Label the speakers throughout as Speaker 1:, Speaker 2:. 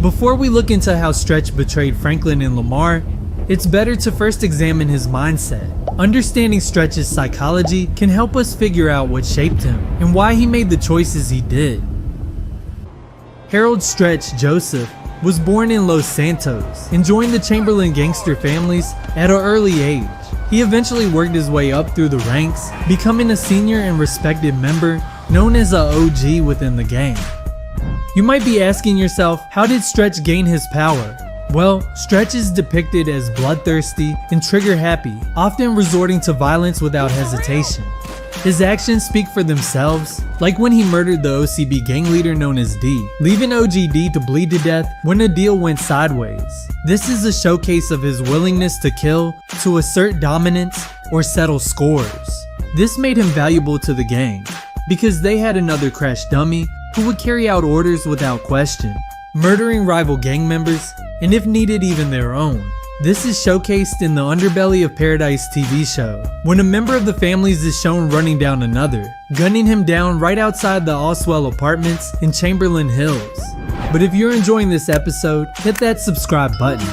Speaker 1: Before we look into how Stretch betrayed Franklin and Lamar, it's better to first examine his mindset. Understanding Stretch's psychology can help us figure out what shaped him and why he made the choices he did. Harold Stretch Joseph was born in Los Santos and joined the Chamberlain Gangster Families at an early age. He eventually worked his way up through the ranks, becoming a senior and respected member known as an OG within the gang. You might be asking yourself, how did Stretch gain his power? Well, Stretch is depicted as bloodthirsty and trigger-happy, often resorting to violence without hesitation. His actions speak for themselves, like when he murdered the OCB gang leader known as D, leaving OGD to bleed to death when a deal went sideways. This is a showcase of his willingness to kill, to assert dominance, or settle scores. This made him valuable to the gang, because they had another crash dummy who would carry out orders without question, murdering rival gang members, and if needed even their own. This is showcased in the Underbelly of Paradise TV show, when a member of the families is shown running down another, gunning him down right outside the Allswell apartments in Chamberlain Hills. But if you're enjoying this episode, hit that subscribe button.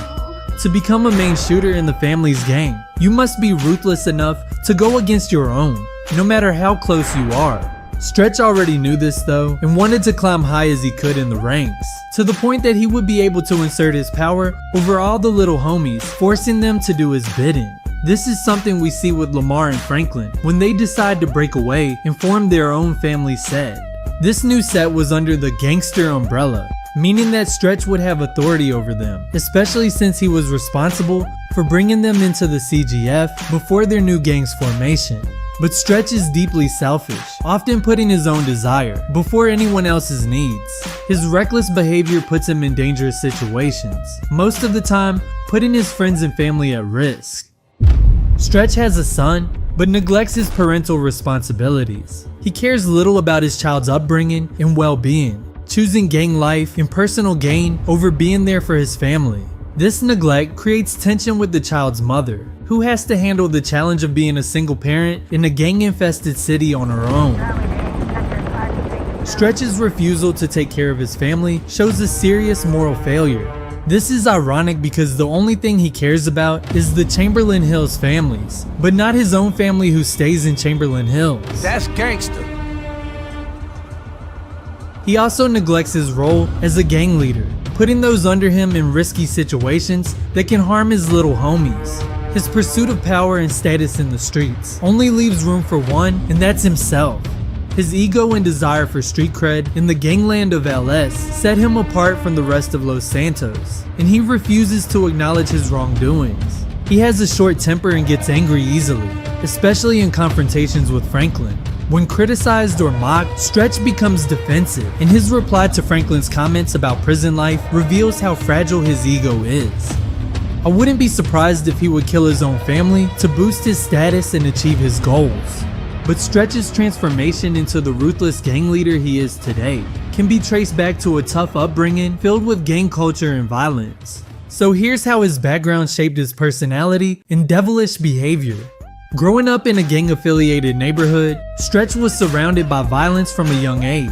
Speaker 1: To become a main shooter in the family's gang, you must be ruthless enough to go against your own, no matter how close you are. Stretch already knew this though, and wanted to climb high as he could in the ranks, to the point that he would be able to insert his power over all the little homies, forcing them to do his bidding. This is something we see with Lamar and Franklin when they decide to break away and form their own family set. This new set was under the gangster umbrella, meaning that Stretch would have authority over them, especially since he was responsible for bringing them into the CGF before their new gang's formation. But Stretch is deeply selfish, often putting his own desire before anyone else's needs. His reckless behavior puts him in dangerous situations, most of the time putting his friends and family at risk. Stretch has a son, but neglects his parental responsibilities. He cares little about his child's upbringing and well-being, choosing gang life and personal gain over being there for his family. This neglect creates tension with the child's mother, who has to handle the challenge of being a single parent in a gang-infested city on her own. Stretch's refusal to take care of his family shows a serious moral failure. This is ironic because the only thing he cares about is the Chamberlain Hills families, but not his own family who stays in Chamberlain Hills.
Speaker 2: That's gangster.
Speaker 1: He also neglects his role as a gang leader, putting those under him in risky situations that can harm his little homies. His pursuit of power and status in the streets only leaves room for one, and that's himself. His ego and desire for street cred in the gangland of LS set him apart from the rest of Los Santos, and he refuses to acknowledge his wrongdoings. He has a short temper and gets angry easily, especially in confrontations with Franklin. When criticized or mocked, Stretch becomes defensive, and his reply to Franklin's comments about prison life reveals how fragile his ego is. I wouldn't be surprised if he would kill his own family to boost his status and achieve his goals. But Stretch's transformation into the ruthless gang leader he is today can be traced back to a tough upbringing filled with gang culture and violence. So here's how his background shaped his personality and devilish behavior. Growing up in a gang-affiliated neighborhood, Stretch was surrounded by violence from a young age.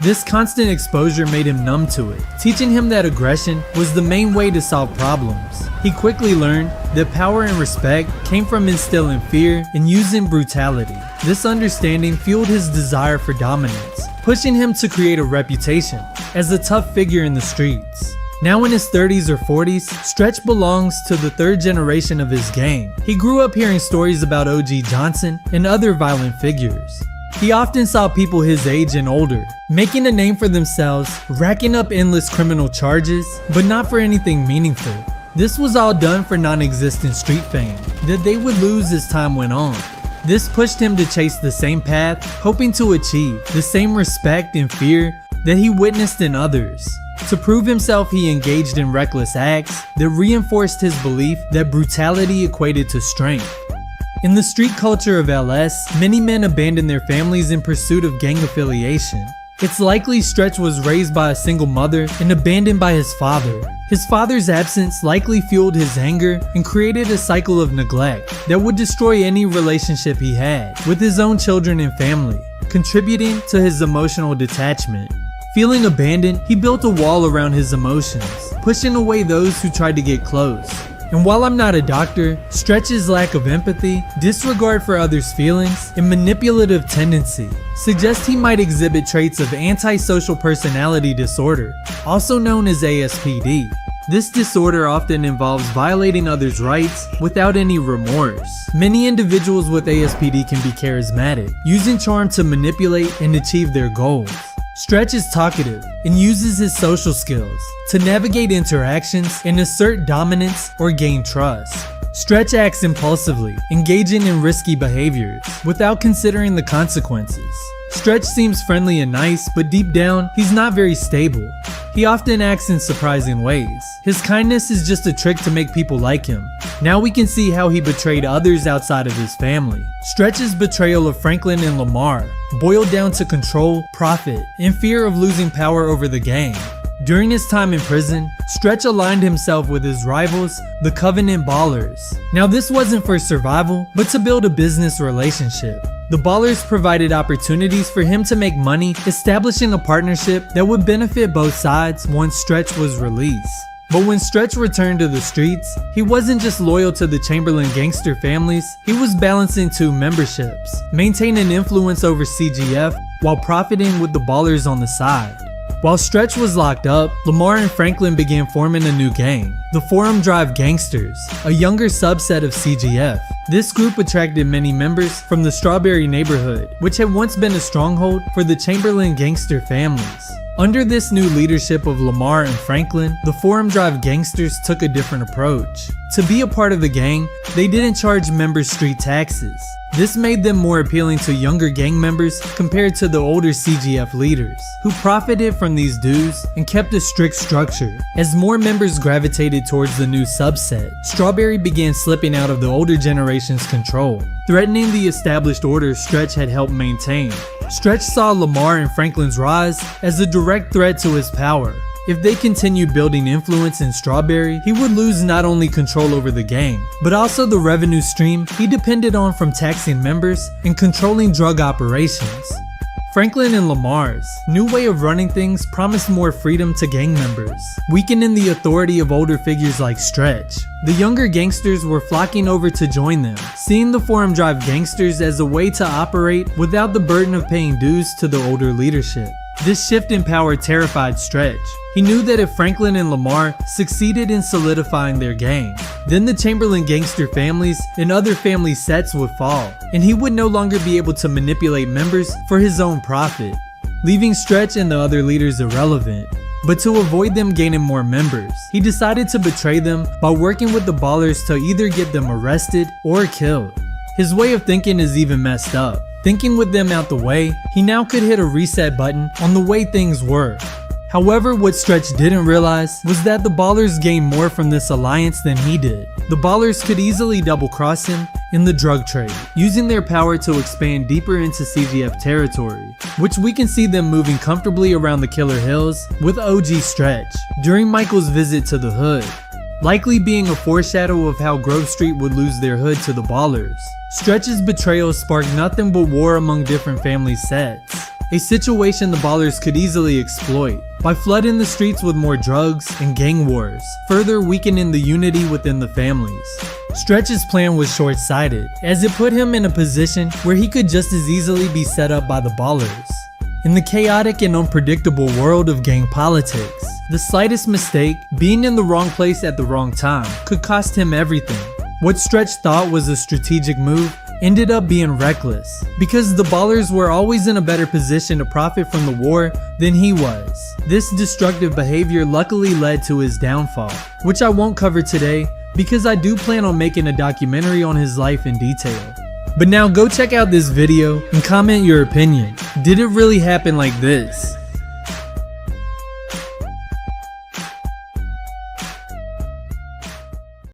Speaker 1: This constant exposure made him numb to it, teaching him that aggression was the main way to solve problems. He quickly learned that power and respect came from instilling fear and using brutality. This understanding fueled his desire for dominance, pushing him to create a reputation as a tough figure in the streets. Now in his 30s or 40s, Stretch belongs to the third generation of his gang. He grew up hearing stories about OG Johnson and other violent figures. He often saw people his age and older making a name for themselves, racking up endless criminal charges, but not for anything meaningful. This was all done for non-existent street fame that they would lose as time went on. This pushed him to chase the same path, hoping to achieve the same respect and fear that he witnessed in others. To prove himself, he engaged in reckless acts that reinforced his belief that brutality equated to strength. In the street culture of LS, many men abandon their families in pursuit of gang affiliation. It's likely Stretch was raised by a single mother and abandoned by his father. His father's absence likely fueled his anger and created a cycle of neglect that would destroy any relationship he had with his own children and family, contributing to his emotional detachment. Feeling abandoned, he built a wall around his emotions, pushing away those who tried to get close. And while I'm not a doctor, Stretch's lack of empathy, disregard for others' feelings, and manipulative tendency suggest he might exhibit traits of antisocial personality disorder, also known as ASPD. This disorder often involves violating others' rights without any remorse. Many individuals with ASPD can be charismatic, using charm to manipulate and achieve their goals. Stretch is talkative and uses his social skills to navigate interactions and assert dominance or gain trust. Stretch acts impulsively, engaging in risky behaviors without considering the consequences. Stretch seems friendly and nice, but deep down, he's not very stable. He often acts in surprising ways. His kindness is just a trick to make people like him. Now we can see how he betrayed others outside of his family. Stretch's betrayal of Franklin and Lamar boiled down to control, profit, and fear of losing power over the gang. During his time in prison, Stretch aligned himself with his rivals, the Covenant Ballers. Now this wasn't for survival, but to build a business relationship. The Ballers provided opportunities for him to make money, establishing a partnership that would benefit both sides once Stretch was released. But when Stretch returned to the streets, he wasn't just loyal to the Chamberlain Gangster Families, he was balancing two memberships, maintaining influence over CGF while profiting with the Ballers on the side. While Stretch was locked up, Lamar and Franklin began forming a new gang, the Forum Drive Gangsters, a younger subset of CGF. This group attracted many members from the Strawberry neighborhood, which had once been a stronghold for the Chamberlain Gangster Families. Under this new leadership of Lamar and Franklin, the Forum Drive Gangsters took a different approach. To be a part of the gang, they didn't charge members street taxes. This made them more appealing to younger gang members compared to the older CGF leaders, who profited from these dues and kept a strict structure. As more members gravitated towards the new subset, Strawberry began slipping out of the older generation's control, threatening the established order Stretch had helped maintain. Stretch saw Lamar and Franklin's rise as a direct threat to his power. If they continued building influence in Strawberry, he would lose not only control over the gang, but also the revenue stream he depended on from taxing members and controlling drug operations. Franklin and Lamar's new way of running things promised more freedom to gang members, weakening the authority of older figures like Stretch. The younger gangsters were flocking over to join them, seeing the Forum Drive Gangsters as a way to operate without the burden of paying dues to the older leadership. This shift in power terrified Stretch. He knew that if Franklin and Lamar succeeded in solidifying their gang, then the Chamberlain Gangster Families and other family sets would fall, and he would no longer be able to manipulate members for his own profit, leaving Stretch and the other leaders irrelevant. But to avoid them gaining more members, he decided to betray them by working with the Ballers to either get them arrested or killed. His way of thinking is even messed up. Thinking with them out the way, he now could hit a reset button on the way things were. However, what Stretch didn't realize was that the Ballers gained more from this alliance than he did. The Ballers could easily double-cross him in the drug trade, using their power to expand deeper into CGF territory, which we can see them moving comfortably around the Killer Hills with OG Stretch during Michael's visit to the hood, likely being a foreshadow of how Grove Street would lose their hood to the Ballers. Stretch's betrayal sparked nothing but war among different family sets, a situation the Ballers could easily exploit by flooding the streets with more drugs and gang wars, further weakening the unity within the families. Stretch's plan was short-sighted, as it put him in a position where he could just as easily be set up by the Ballers. In the chaotic and unpredictable world of gang politics, the slightest mistake, being in the wrong place at the wrong time, could cost him everything. What Stretch thought was a strategic move ended up being reckless, because the Ballers were always in a better position to profit from the war than he was. This destructive behavior luckily led to his downfall, which I won't cover today because I do plan on making a documentary on his life in detail. But now go check out this video and comment your opinion. Did it really happen like this?